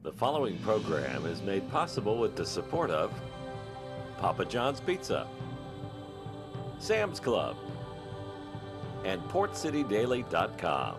The following program is made possible with the support of Papa John's Pizza, Sam's Club, and PortCityDaily.com.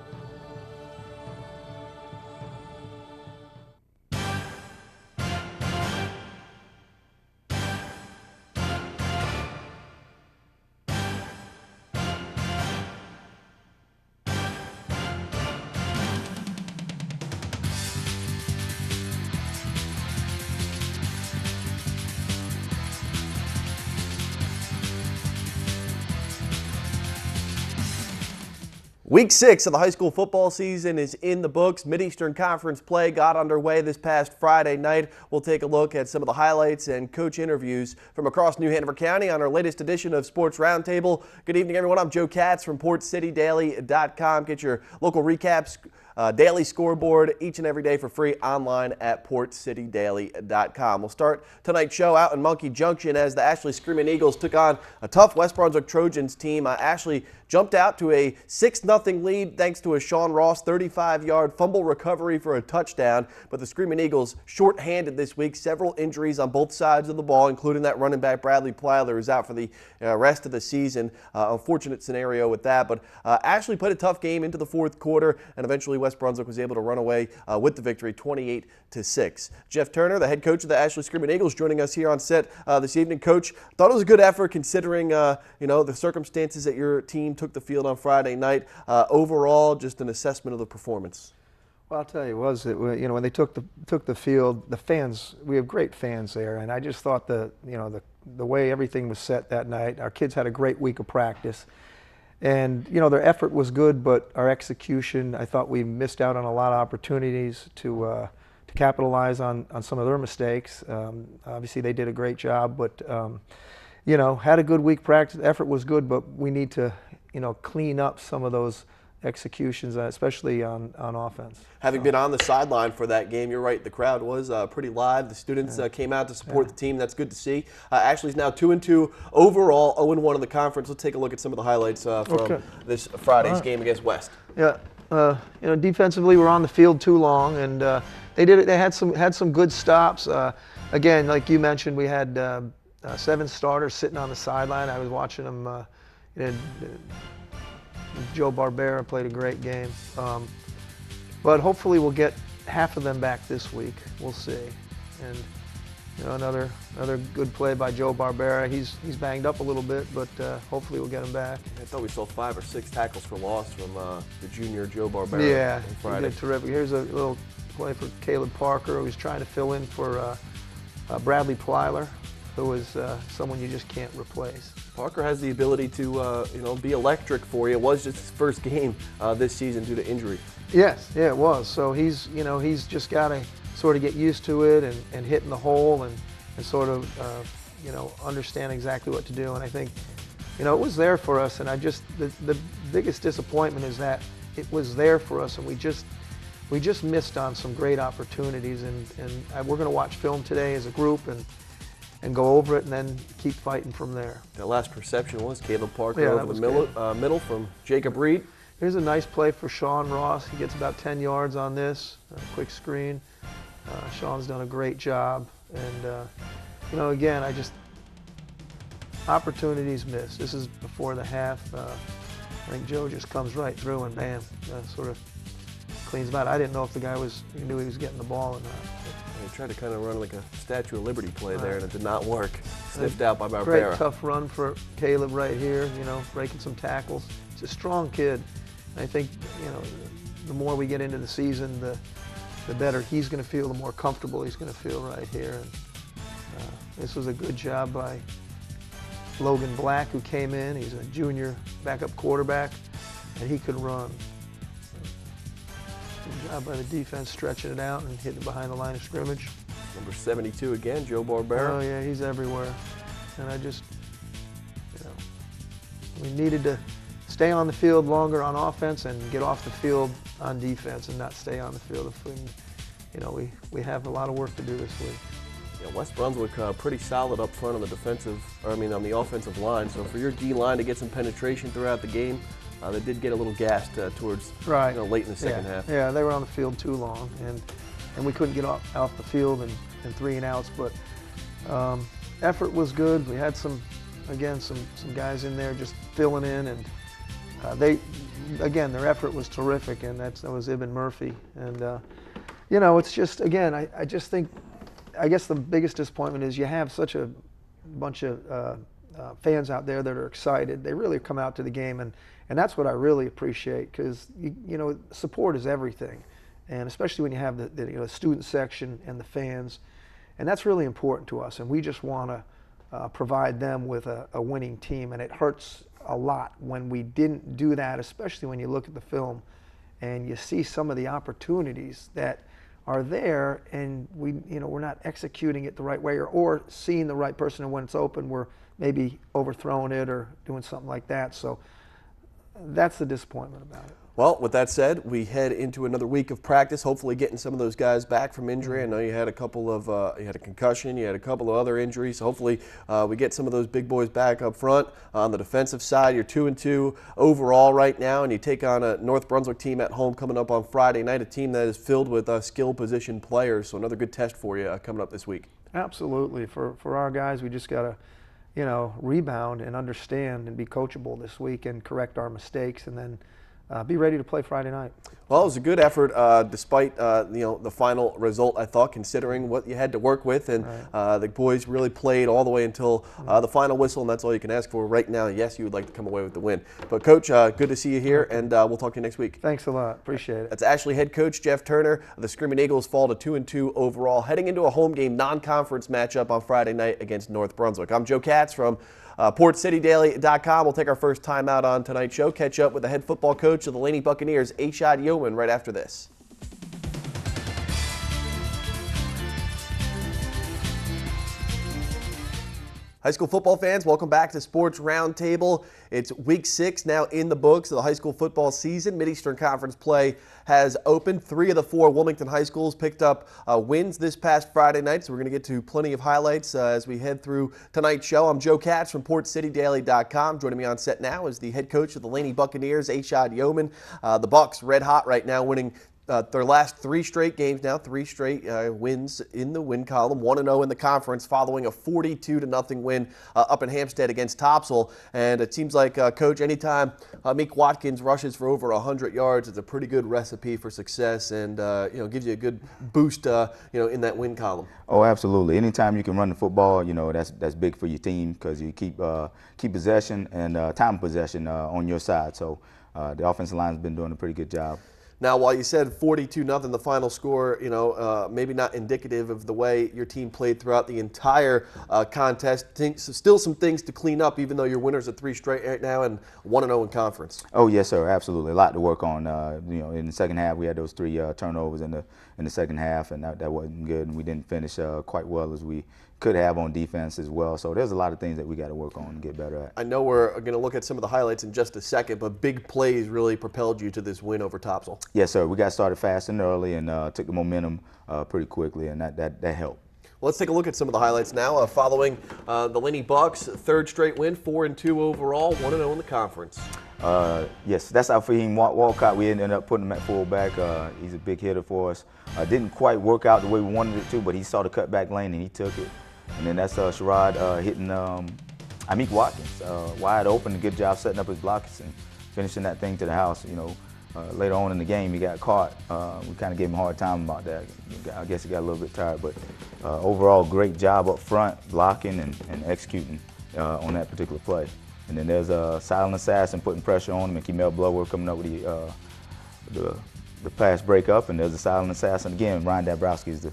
Week 6 of the high school football season is in the books. Mid-Eastern Conference play got underway this past Friday night. We'll take a look at some of the highlights and coach interviews from across New Hanover County on our latest edition of Sports Roundtable. Good evening, everyone. I'm Joe Katz from PortCityDaily.com. Get your local recaps, daily scoreboard each and every day for free online at PortCityDaily.com. We'll start tonight's show out in Monkey Junction as the Ashley Screaming Eagles took on a tough West Brunswick Trojans team. Ashley jumped out to a 6-0 lead thanks to a Sean Ross 35-yard fumble recovery for a touchdown. But the Screaming Eagles short-handed this week. Several injuries on both sides of the ball, including that running back Bradley Plyler, who's out for the rest of the season. Unfortunate scenario with that. But Ashley played a tough game into the fourth quarter, and eventually West Brunswick was able to run away with the victory 28-6. Jeff Turner, the head coach of the Ashley Screaming Eagles, joining us here on set this evening. Coach, thought it was a good effort considering the circumstances that your team took the field on Friday night. Overall, just an assessment of the performance. Well, I'll tell you, when they took the field, the fans, we have great fans there, and I just thought the way everything was set that night, our kids had a great week of practice, and their effort was good, but our execution, I thought we missed out on a lot of opportunities to capitalize on some of their mistakes. Obviously, they did a great job, but had a good week practice. Effort was good, but we need to clean up some of those executions, especially on offense. Having been on the sideline for that game, you're right, the crowd was pretty live. The students came out to support the team. That's good to see. Ashley's now 2-2 overall, 0-1 in the conference. Let's take a look at some of the highlights from this Friday's game against West. Yeah, defensively we're on the field too long, and they had some good stops. Again, like you mentioned, we had 7 starters sitting on the sideline. I was watching them. Joe Barbera played a great game, but hopefully we'll get half of them back this week. We'll see. And another good play by Joe Barbera. He's banged up a little bit, but hopefully we'll get him back. I thought we saw 5 or 6 tackles for loss from the junior Joe Barbera. Yeah, on Friday. He did terrific. Here's a little play for Caleb Parker, who's trying to fill in for Bradley Plyler, who is someone you just can't replace. Parker has the ability to, be electric for you. It was just his first game this season due to injury. Yes, yeah, it was. So he's just got to sort of get used to it and hitting the hole and sort of, understand exactly what to do. And I think, it was there for us. And the biggest disappointment is that it was there for us, and we just missed on some great opportunities. And we're going to watch film today as a group and go over it and then keep fighting from there. The last reception was Caleb Parker over the middle from Jacob Reed. Here's a nice play for Sean Ross. He gets about 10 yards on this, quick screen. Sean's done a great job. And, again, opportunities missed. This is before the half. I think Joe just comes right through and bam, sort of cleans him out. I didn't know if the guy knew he was getting the ball or not. He tried to kind of run like a Statue of Liberty play there, and it did not work. Sniffed out by Barbera. Great tough run for Caleb right here, breaking some tackles. He's a strong kid. And I think, the more we get into the season, the better he's going to feel, the more comfortable he's going to feel right here. And this was a good job by Logan Black, who came in. He's a junior backup quarterback, and he could run. Good job by the defense stretching it out and hitting it behind the line of scrimmage. Number 72 again, Joe Barbera. Oh yeah, he's everywhere. And we needed to stay on the field longer on offense and get off the field on defense and not stay on the field. We have a lot of work to do this week. Yeah, West Brunswick pretty solid up front on the offensive line. So for your D line to get some penetration throughout the game, They did get a little gassed towards late in the second half. Yeah, they were on the field too long, and and we couldn't get off the field and 3 and outs. But effort was good. We had some guys in there just filling in, and their effort was terrific, and that was Ibn Murphy. And it's just, again, I just think, I guess the biggest disappointment is you have such a bunch of fans out there that are excited. They really come out to the game, and that's what I really appreciate, because support is everything, and especially when you have the student section and the fans, and that's really important to us. And we just want to provide them with a winning team, and it hurts a lot when we didn't do that, especially when you look at the film and you see some of the opportunities that are there, and we're not executing it the right way, or seeing the right person, and when it's open we're maybe overthrowing it or doing something like that. So that's the disappointment about it. Well, with that said, we head into another week of practice, hopefully getting some of those guys back from injury. I know you had a couple of, you had a concussion, you had a couple of other injuries. Hopefully we get some of those big boys back up front. On the defensive side, you're 2-2 overall right now, and you take on a North Brunswick team at home coming up on Friday night, a team that is filled with skill position players. So another good test for you coming up this week. Absolutely. For our guys, we just got to, rebound and understand and be coachable this week and correct our mistakes, and then be ready to play Friday night. Well, it was a good effort despite the final result, I thought, considering what you had to work with, and the boys really played all the way until the final whistle, and that's all you can ask for right now. Yes, you would like to come away with the win. But Coach, good to see you here, and we'll talk to you next week. Thanks a lot. Appreciate it. That's Ashley head coach Jeff Turner. The Screaming Eagles fall to 2-2 overall, heading into a home game non-conference matchup on Friday night against North Brunswick. I'm Joe Katz from PortCityDaily.com. We'll take our first time out on tonight's show. Catch up with the head football coach of the Laney Buccaneers, Ashad Yeoman, right after this. High school football fans, welcome back to Sports Roundtable. It's week 6 now in the books of the high school football season. Mid-Eastern Conference play has opened. 3 of the 4 Wilmington high schools picked up wins this past Friday night, so we're going to get to plenty of highlights as we head through tonight's show. I'm Joe Katz from PortCityDaily.com. Joining me on set now is the head coach of the Laney Buccaneers, Ashad Yeoman. The Bucs red hot right now, winning their last 3 straight games now, 3 straight wins in the win column, 1-0 in the conference following a 42-0 win up in Hampstead against Topsail. And it seems like, Coach, anytime Meek Watkins rushes for over 100 yards, it's a pretty good recipe for success, and gives you a good boost in that win column. Oh, absolutely. Anytime you can run the football, that's big for your team, because you keep possession and time possession on your side. So the offensive line has been doing a pretty good job. Now, while you said 42-0 the final score, maybe not indicative of the way your team played throughout the entire contest, still some things to clean up, even though you're winners of 3 straight right now and 1-0 in conference. Oh, yes, sir, absolutely. A lot to work on. In the second half, we had those 3 turnovers in the second half, and that wasn't good, and we didn't finish quite well as we could have on defense as well. So there's a lot of things that we got to work on and get better at. I know we're going to look at some of the highlights in just a second, but big plays really propelled you to this win over Topsail. Yes, sir. We got started fast and early, and took the momentum pretty quickly, and that helped. Well, let's take a look at some of the highlights now. Following the Laney Bucs' 3rd straight win, 4-2 overall, 1-0 in the conference. Yes, that's our Fahim Walcott. We ended up putting him at fullback. He's a big hitter for us. Didn't quite work out the way we wanted it to, but he saw the cutback lane and he took it. And then that's Sherrod hitting Meek Watkins wide open. A good job setting up his blocks and finishing that thing to the house. Later on in the game, he got caught. We kind of gave him a hard time about that. I guess he got a little bit tired, but overall, great job up front, blocking and executing on that particular play. And then there's a Silent Assassin putting pressure on him, and Kemel Blower coming up with the pass breakup, and there's a Silent Assassin again. Ryan Dabrowski is the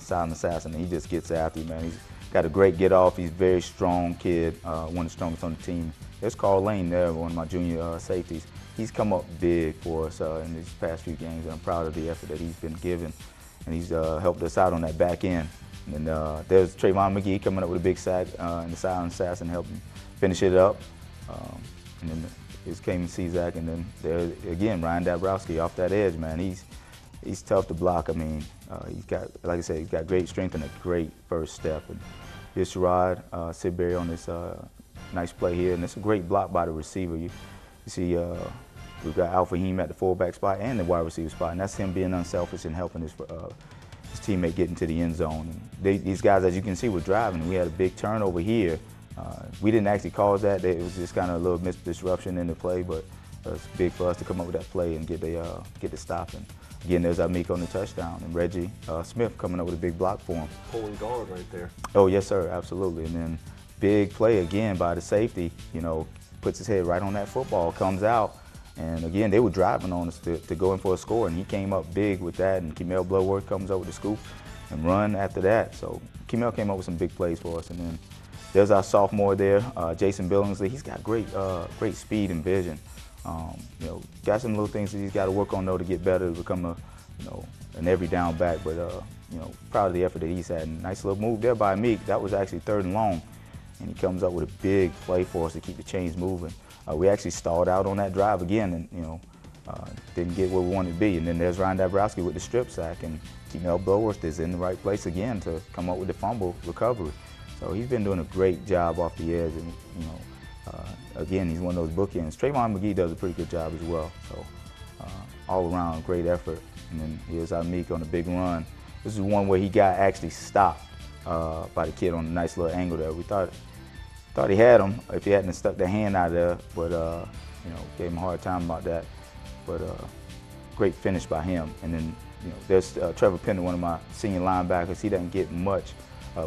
Silent Assassin, and he just gets after you, man. He's got a great get off. He's a very strong kid, one of the strongest on the team. There's Carl Lane there, one of my junior safeties. He's come up big for us in these past few games, and I'm proud of the effort that he's been given, and he's helped us out on that back end. And there's Trayvon McGee coming up with a big sack, and the Silent Assassin helped him finish it up. And then it's Cayman Czak, and then there's again Ryan Dabrowski off that edge, man. He's tough to block. I mean, he's got, like I said, he's got great strength and a great first step. And here's Sherrod Sidbury on this nice play here, and it's a great block by the receiver. You see We've got Al Fahim at the fullback spot and the wide receiver spot, and that's him being unselfish and helping his teammate get into the end zone. And these guys, as you can see, were driving. We had a big turnover here. We didn't actually cause that. It was just kind of a little disruption in the play, but it was big for us to come up with that play and get the stop. And again, there's Amik on the touchdown, and Reggie Smith coming up with a big block for him. Pulling guard right there. Oh, yes, sir, absolutely. And then big play again by the safety, you know, puts his head right on that football, comes out. And again, they were driving on us to go in for a score, and he came up big with that, and Kemel Bloodworth comes up with the scoop and run after that. So Kemel came up with some big plays for us. And then there's our sophomore there, Jason Billingsley. He's got great speed and vision. You know, got some little things that he's got to work on though to get better, to become an every down back. But you know, proud of the effort that he's had. And nice little move there by Meek. That was actually 3rd and long, and he comes up with a big play for us to keep the chains moving. We actually stalled out on that drive again, and you know, didn't get where we wanted to be. And then there's Ryan Dabrowski with the strip sack, and Kemel Bloodworth is in the right place again to come up with the fumble recovery. So he's been doing a great job off the edge, and you know, again, he's one of those bookends. Trayvon McGee does a pretty good job as well. So all around, great effort. And then here's Amik on a big run. This is one where he got actually stopped by the kid on a nice little angle there. We thought he had him if he hadn't stuck the hand out there, but you know, gave him a hard time about that. But great finish by him. And then you know, there's Trevor Pender, one of my senior linebackers. He doesn't get much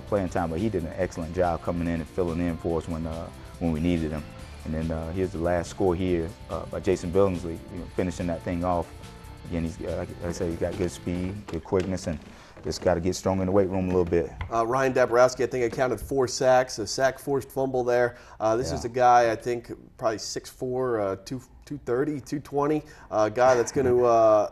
playing time, but he did an excellent job coming in and filling in for us when we needed him. And then here's the last score here by Jason Billingsley, you know, finishing that thing off. Again, he's like I said, he's got good speed, good quickness, and just got to get strong in the weight room a little bit. Ryan Dabrowski, I think, accounted 4 sacks, a sack forced fumble there. This is a guy, I think, probably 6'4", 230, 220, guy that's going to,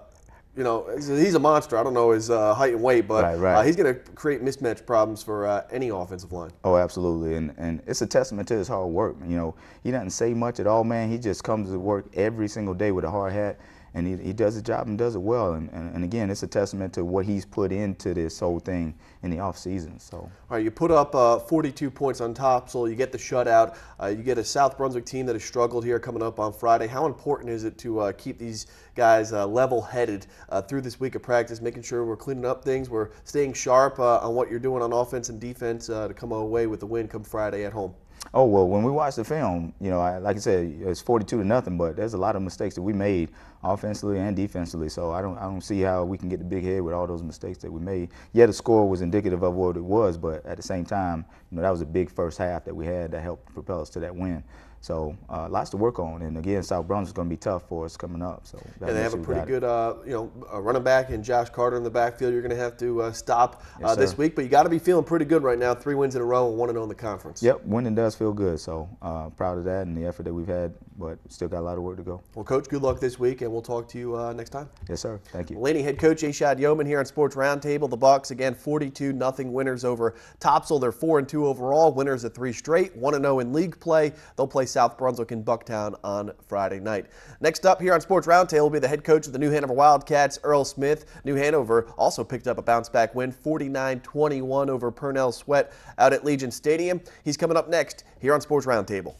you know, he's a monster. I don't know his height and weight, but he's going to create mismatch problems for any offensive line. Oh, absolutely, and it's a testament to his hard work. You know, he doesn't say much at all, man. He just comes to work every single day with a hard hat. And he does his job and does it well. And again, it's a testament to what he's put into this whole thing in the offseason. So. All right, you put up 42 points on Topsail. You get the shutout. You get a South Brunswick team that has struggled here coming up on Friday. How important is it to keep these guys level-headed through this week of practice, making sure we're cleaning up things, we're staying sharp on what you're doing on offense and defense to come away with the win come Friday at home? Oh, well, when we watch the film, you know, like I said, it's 42-0, but there's a lot of mistakes that we made offensively and defensively. So I don't see how we can get the big head with all those mistakes that we made. Yeah, the score was indicative of what it was, but at the same time, you know, that was a big first half that we had that helped propel us to that win. So lots to work on, and again, South Brunswick is going to be tough for us coming up. So and they have a pretty good, you know, running back and Josh Carter in the backfield. You're going to have to stop this week, but you got to be feeling pretty good right now. 3 wins in a row and 1-0 in the conference. Yep, winning does feel good. So proud of that and the effort that we've had, but still got a lot of work to go. Well, Coach, good luck this week, and we'll talk to you next time. Yes, sir. Thank you. Laney head coach Ashad Yeoman here on Sports Roundtable. The Bucks again 42-0 winners over Topsail. They're 4-2 overall, winners of 3 straight, 1-0 in league play. They'll play South Brunswick in Bucktown on Friday night. Next up here on Sports Roundtable will be the head coach of the New Hanover Wildcats, Earl Smith. New Hanover also picked up a bounce-back win, 49-21 over Purnell Sweat out at Legion Stadium. He's coming up next here on Sports Roundtable.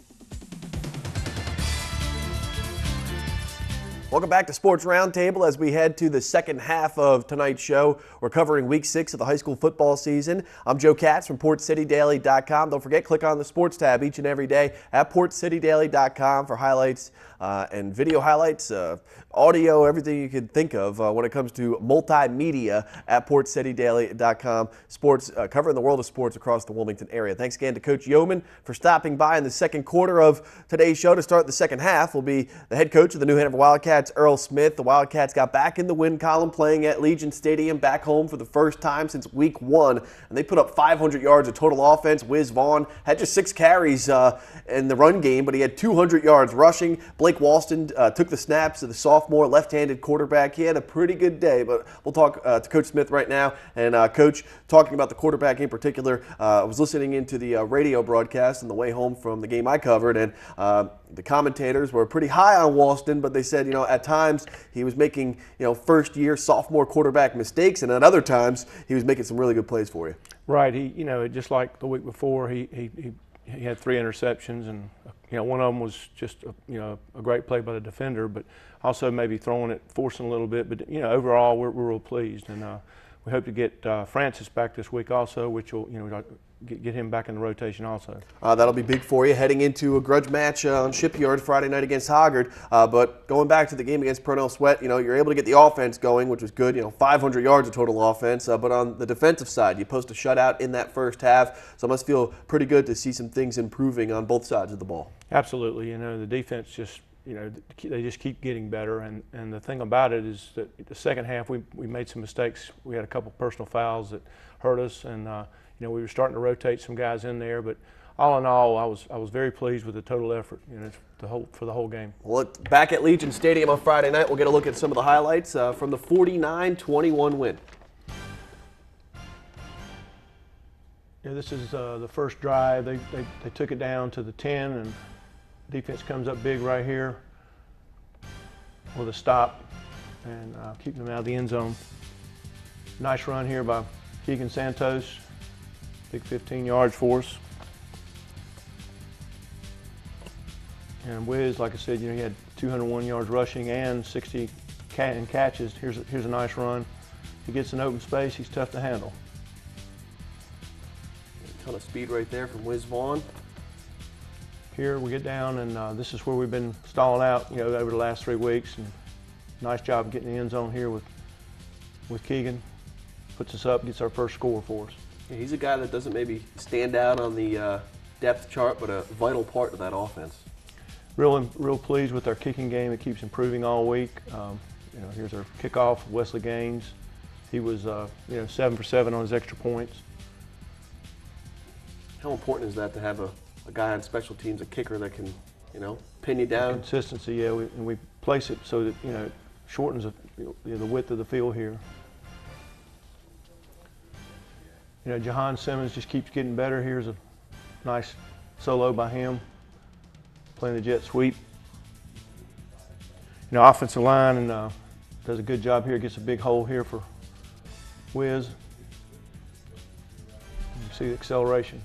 Welcome back to Sports Roundtable as we head to the second half of tonight's show. We're covering Week 6 of the high school football season. I'm Joe Katz from PortCityDaily.com. Don't forget, click on the Sports tab each and every day at PortCityDaily.com for highlights and video highlights, audio, everything you can think of when it comes to multimedia at PortCityDaily.com. Sports, covering the world of sports across the Wilmington area. Thanks again to Coach Yeoman for stopping by in the second quarter of today's show. To start the second half will be the head coach of the New Hanover Wildcats, Earl Smith. The Wildcats got back in the win column playing at Legion Stadium, back home for the first time since week 1. And they put up 500 yards of total offense. Wiz Vaughn had just 6 carries in the run game, but he had 200 yards rushing. Blake Walston took the snaps of the sophomore left-handed quarterback. He had a pretty good day, but we'll talk to Coach Smith right now. And Coach, talking about the quarterback in particular, I was listening into the radio broadcast on the way home from the game I covered, and the commentators were pretty high on Walston, but they said, you know, at times he was making, you know, first-year sophomore quarterback mistakes, and at other times he was making some really good plays for you. Right. He, you know, just like the week before, he had 3 interceptions and one of them was just a great play by the defender, but also maybe throwing it, forcing a little bit. But overall, we're real pleased, and we hope to get Francis back this week also, which will get him back in the rotation also. That'll be big for you heading into a grudge match on Shipyard Friday night against Hoggard. But going back to the game against Purnell Sweat, you're able to get the offense going, which was good. 500 yards of total offense. But on the defensive side, you post a shutout in that first half, so it must feel pretty good to see some things improving on both sides of the ball. Absolutely. The defense just they just keep getting better, and the thing about it is that the second half we made some mistakes. We had a couple personal fouls that hurt us, and we were starting to rotate some guys in there, but all in all, I was very pleased with the total effort, for the whole game. Well, back at Legion Stadium on Friday night, we'll get a look at some of the highlights from the 49-21 win. This is the first drive. They took it down to the 10, and defense comes up big right here with a stop and keeping them out of the end zone. Nice run here by Keegan Santos. Big 15 yards for us. And Wiz, like I said, he had 201 yards rushing and 60 catches. Here's a nice run. He gets an open space. He's tough to handle. A ton of speed right there from Wiz Vaughn. Here we get down, and this is where we've been stalling out, over the last 3 weeks. And nice job getting the end zone here with Keegan. Puts us up, gets our first score for us. Yeah, he's a guy that doesn't maybe stand out on the depth chart, but a vital part of that offense. Real pleased with our kicking game. It keeps improving all week. Here's our kickoff, Wesley Gaines. He was 7 for 7 on his extra points. How important is that to have a guy on special teams, a kicker that can, pin you down? Consistency, yeah. We place it so that it shortens the width of the field here. Jahan Simmons just keeps getting better. Here's a nice solo by him, playing the jet sweep. Offensive line and does a good job here. Gets a big hole here for Wiz. You see the acceleration.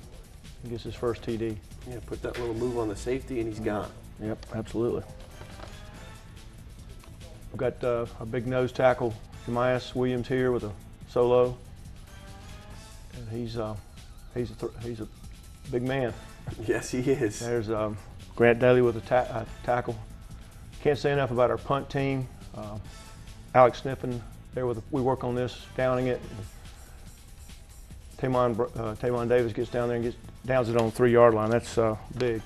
He gets his first TD. Yeah, put that little move on the safety and he's gone. Yep, absolutely. We've got our big nose tackle, Jemias Williams here with a solo. And he's a big man. Yes, he is. There's Grant Daly with a tackle. Can't say enough about our punt team. Alex Sniffen there we work on this, downing it. Tamon Davis gets down there and downs it on the 3-yard line. That's big.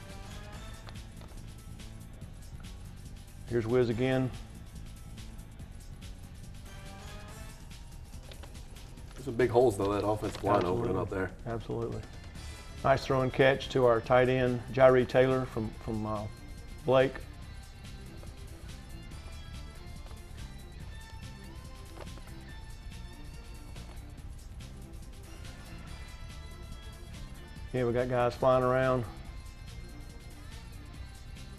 Here's Wiz again. Some big holes though, that offensive line opening up there. Absolutely. Nice throw and catch to our tight end, Jairee Taylor from Blake. Yeah, we got guys flying around.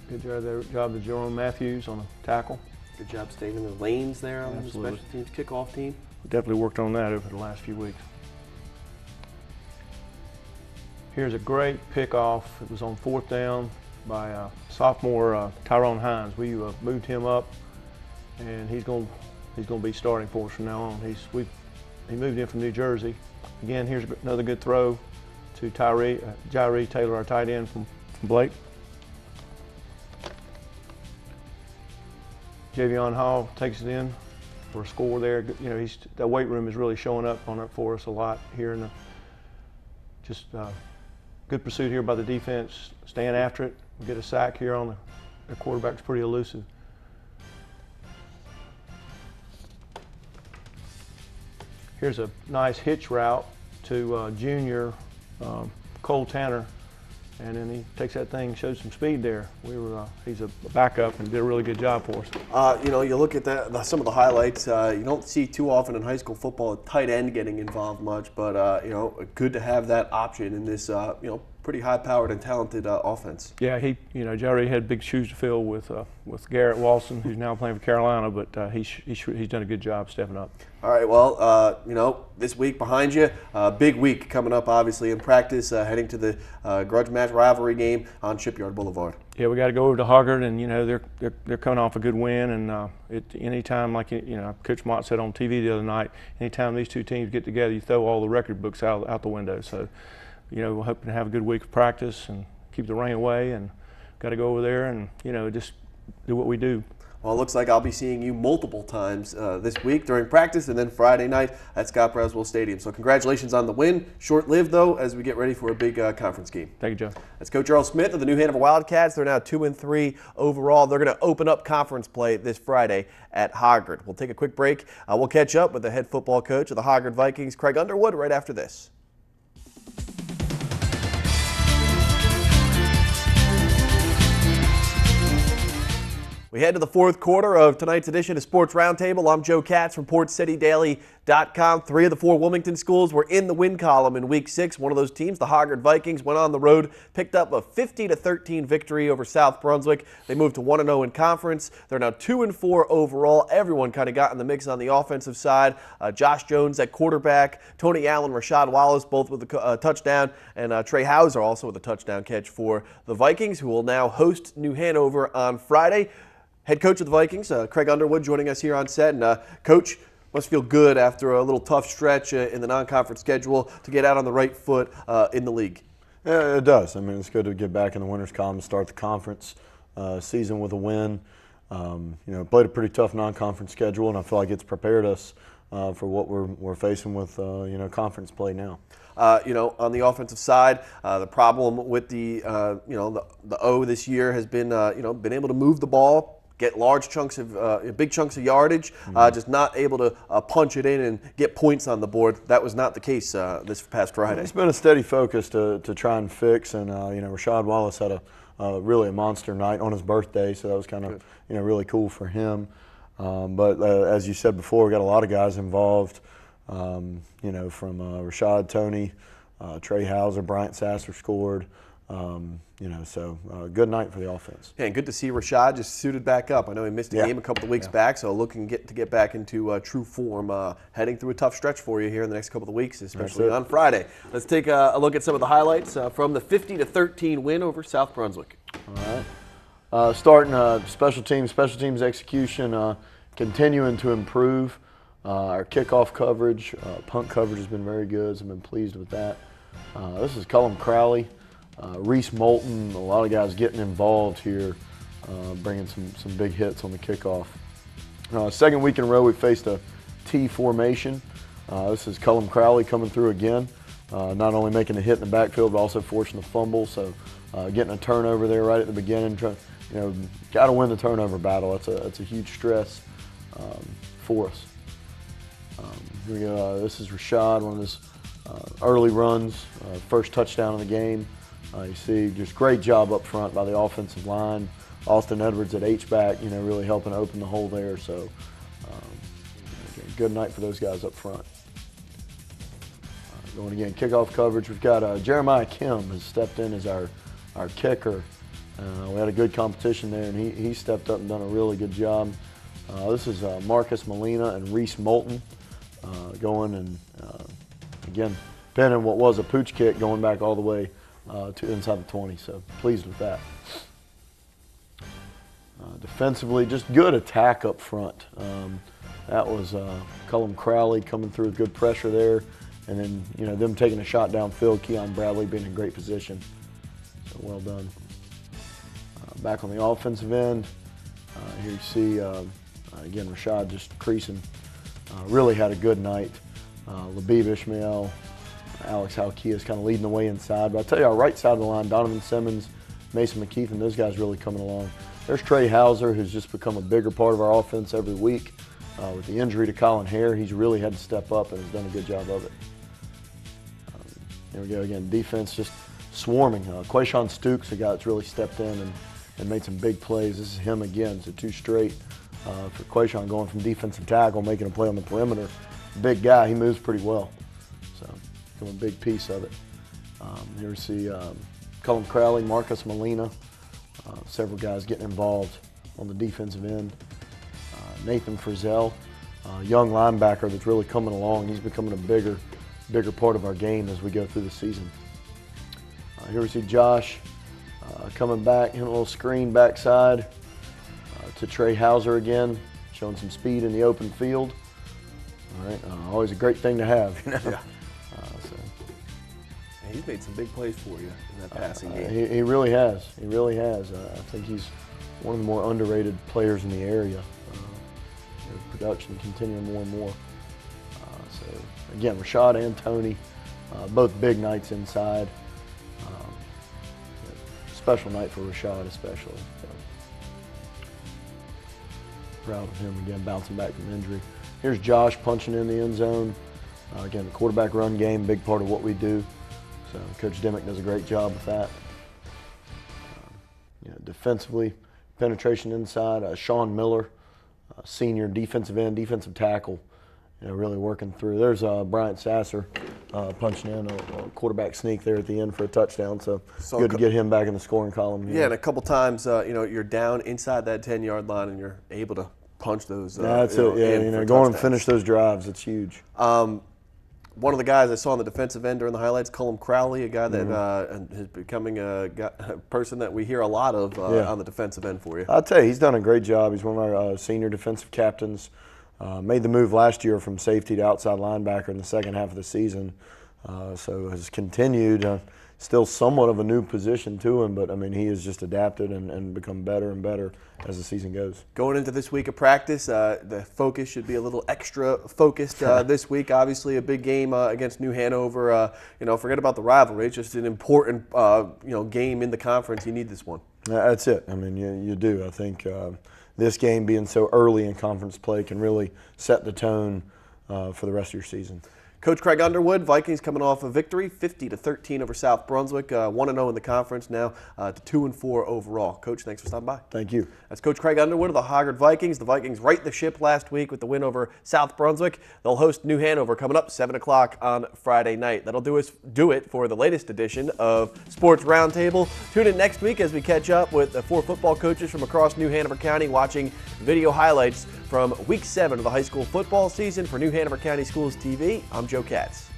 Good job to Jerome Matthews on a tackle. Good job staying in the lanes there on the special teams kickoff team. Definitely worked on that over the last few weeks. Here's a great pickoff. It was on 4th down by sophomore Tyrone Hines. We moved him up, and he's going to be starting for us from now on. He moved in from New Jersey. Again, here's another good throw to Jairee Taylor, our tight end from Blake. Javion Hall takes it in for a score there. The weight room is really showing up on it for us a lot here. Good pursuit here by the defense, staying after it. We get a sack here on the quarterback's pretty elusive. Here's a nice hitch route to junior Cole Tanner, and then he takes that thing, shows some speed there. He's a backup and did a really good job for us. You look at some of the highlights. You don't see too often in high school football a tight end getting involved much, but good to have that option in this pretty high-powered and talented offense. Yeah, Jerry had big shoes to fill with Garrett Walson, who's now playing for Carolina, but he's done a good job stepping up. All right, well, this week behind you, big week coming up, obviously, in practice, heading to the grudge match rivalry game on Shipyard Boulevard. Yeah, we got to go over to Hoggard, and they're coming off a good win, and anytime, like Coach Mott said on TV the other night, anytime these two teams get together, you throw all the record books out the window. So, we're hoping to have a good week of practice and keep the rain away, and got to go over there and just do what we do. Well, it looks like I'll be seeing you multiple times this week during practice and then Friday night at Scott Braswell Stadium. So congratulations on the win. Short-lived, though, as we get ready for a big conference game. Thank you, Joe. That's Coach Earl Smith of the New Hanover Wildcats. They're now 2-3 overall. They're going to open up conference play this Friday at Hoggard. We'll take a quick break. We'll catch up with the head football coach of the Hoggard Vikings, Craig Underwood, right after this. We head to the fourth quarter of tonight's edition of Sports Roundtable. I'm Joe Katz from PortCityDaily.com. 3 of the 4 Wilmington schools were in the win column in Week 6. One of those teams, the Hoggard Vikings, went on the road, picked up a 50-13 victory over South Brunswick. They moved to 1-0 in conference. They're now 2-4 overall. Everyone kind of got in the mix on the offensive side. Josh Jones at quarterback, Tony Allen, Rashad Wallace, both with a touchdown, and Trey Hauser also with a touchdown catch for the Vikings, who will now host New Hanover on Friday. Head coach of the Vikings, Craig Underwood, joining us here on set. And Coach, must feel good after a little tough stretch in the non-conference schedule to get out on the right foot in the league. Yeah, it does. I mean, it's good to get back in the winners column and start the conference season with a win. Played a pretty tough non-conference schedule, and I feel like it's prepared us for what we're facing with conference play now. On the offensive side, the problem with the O this year has been been able to move the ball, get large chunks of big chunks of yardage, just not able to punch it in and get points on the board. That was not the case this past Friday. It's been a steady focus to try and fix, and Rashad Wallace had really a monster night on his birthday, so that was kind of really cool for him. But as you said before, we got a lot of guys involved. From Rashad, Tony, Trey Hauser, Bryant Sasser scored. So good night for the offense. Yeah, and good to see Rashad just suited back up. I know he missed a game a couple of weeks back, so looking to get back into true form, heading through a tough stretch for you here in the next couple of weeks, especially on Friday. Let's take a look at some of the highlights from the 50-13 win over South Brunswick. All right. Starting special teams execution, continuing to improve. Our kickoff coverage, punt coverage has been very good, so I've been pleased with that. This is Cullum Crowley. Reese Moulton, a lot of guys getting involved here, bringing some big hits on the kickoff. Second week in a row, we faced a T formation. This is Cullum Crowley coming through again, not only making a hit in the backfield, but also forcing a fumble. So getting a turnover there right at the beginning. Got to win the turnover battle. That's a huge stress for us. Here we go. This is Rashad, one of his early runs, first touchdown of the game. You see, just great job up front by the offensive line. Austin Edwards at H-back, really helping open the hole there. So, good night for those guys up front. Going again, kickoff coverage. We've got Jeremiah Kim has stepped in as our kicker. We had a good competition there, and he stepped up and done a really good job. This is Marcus Molina and Reese Moulton going, and again, pinning what was a pooch kick going back all the way to inside the 20, so pleased with that. Defensively, just good attack up front. That was Cullum Crowley coming through with good pressure there, and then them taking a shot downfield, Keon Bradley being in great position. So well done. Back on the offensive end, here you see again Rashad just creasing. Really had a good night. Labib Ishmael, Alex Halkia is kind of leading the way inside. But I tell you, our right side of the line, Donovan Simmons, Mason McKeithen, those guys really coming along. There's Trey Hauser, who's just become a bigger part of our offense every week. With the injury to Colin Hare, he's really had to step up and has done a good job of it. There we go again, defense just swarming. Quayshawn Stukes, a guy that's really stepped in and made some big plays. This is him again, so 2 straight. For Quayshawn going from defensive tackle, making a play on the perimeter. Big guy, he moves pretty well. So become a big piece of it. Here we see Cullum Crowley, Marcus Molina, several guys getting involved on the defensive end. Nathan Frizzell, young linebacker that's really coming along. He's becoming a bigger part of our game as we go through the season. Here we see Josh coming back, hitting a little screen backside to Trey Hauser again, showing some speed in the open field. All right, always a great thing to have. You know? Yeah. He's made some big plays for you in that passing game. He really has. He really has. I think he's one of the more underrated players in the area. His production continuing more and more. So again, Rashad and Tony, both big nights inside. Special night for Rashad especially. So, proud of him again, bouncing back from injury. Here's Josh punching in the end zone. Again, the quarterback run game, big part of what we do. So Coach Dimick does a great job with that. Defensively, penetration inside. Sean Miller, senior defensive end, defensive tackle, really working through. There's Bryant Sasser punching in a quarterback sneak there at the end for a touchdown. So good to get him back in the scoring column. Yeah, and a couple times, you're down inside that 10-yard line and you're able to punch those. That's it. Yeah, going and finish those drives. It's huge. One of the guys I saw on the defensive end during the highlights, Cullum Crowley, a guy that is becoming a person that we hear a lot of on the defensive end for you. I'll tell you, he's done a great job. He's one of our senior defensive captains. Made the move last year from safety to outside linebacker in the second half of the season. So has continued. Still somewhat of a new position to him, but I mean, he has just adapted and become better and better as the season goes. Going into this week of practice, the focus should be a little extra focused this week. Obviously, a big game against New Hanover. Forget about the rivalry. It's just an important game in the conference. You need this one. That's it. I mean, you do. I think this game being so early in conference play can really set the tone for the rest of your season. Coach Craig Underwood, Vikings coming off a victory, 50-13 over South Brunswick, 1-0 in the conference now to 2-4 overall. Coach, thanks for stopping by. Thank you. That's Coach Craig Underwood of the Hoggard Vikings. The Vikings right the ship last week with the win over South Brunswick. They'll host New Hanover coming up 7 o'clock on Friday night. That'll do it for the latest edition of Sports Roundtable. Tune in next week as we catch up with the 4 football coaches from across New Hanover County watching video highlights from Week 7 of the high school football season for New Hanover County Schools TV. I'm Joe Katz.